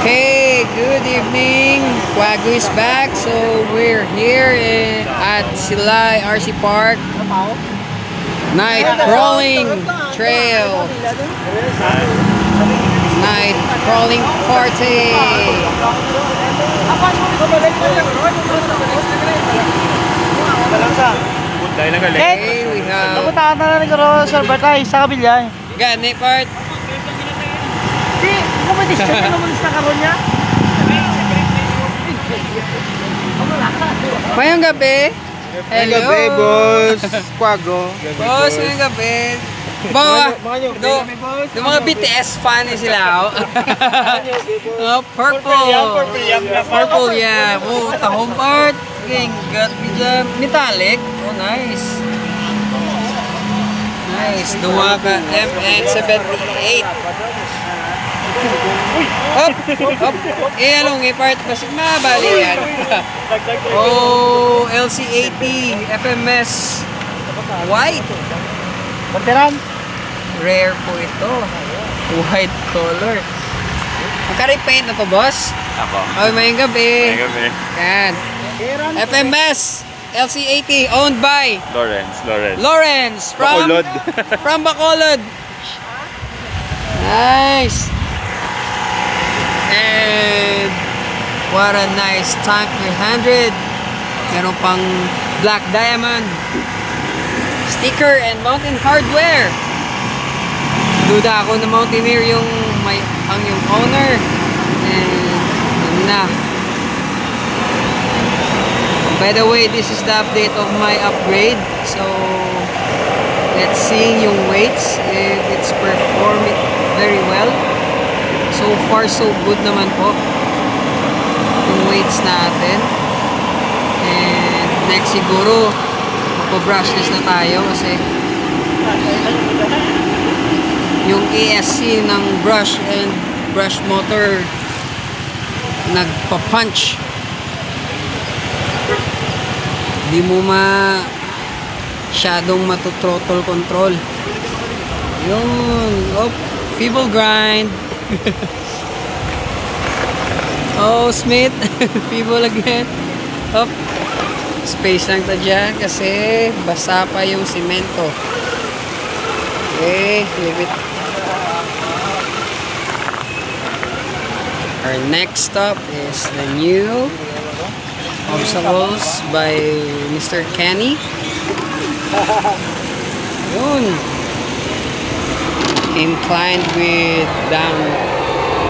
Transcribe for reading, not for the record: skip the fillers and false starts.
Hey, good evening. Quago is back. So we're here at Silay RC Park. Night crawling trail. Night crawling party. Okay, we have Napunta na rin ko Sir Bertay sa kabila. Gani part. Di, kumadis siya naman sa karon niya. Mayang gabi. Hello. Gabi, boss. Quago. Boss, mayang gabi. Do mga BTS fan ni sila. Oh, purple. Purple, yeah. Oh, tahong part. King got metallic. Oh, nice. Nice. Duwa ka MN78. Up! Up! Anong i-part? Basta mabali yan. Oh, LC80 FMS white. Pantiran. Rare po ito. White color. Magka-repaint na to, boss? Ako. Oh, mayang gabi. Gabi. Yan. FMS LC80 owned by Lawrence from Bacolod. from Bacolod. Nice. And what a nice tank 300. Meron pang black diamond sticker and mountain hardware. Duda ako na Mountaineer yung yung owner. And ano na. By the way, this is the update of my upgrade. So let's see yung weights if it's performing very well. So far so good naman po yung weights natin. And next siguro magpo-brushless na tayo kasi yung ESC ng brush and brush motor nagpa-punch. Di mo masyadong matu-throttle control. Yun. Oh, feeble grind. Oh, Smith. Feeble again. Oh. Space lang ta dyan kasi basa pa yung simento. Okay, leave it. Our next stop is the new obstacles by Mr. Kenny. Yun. Inclined with down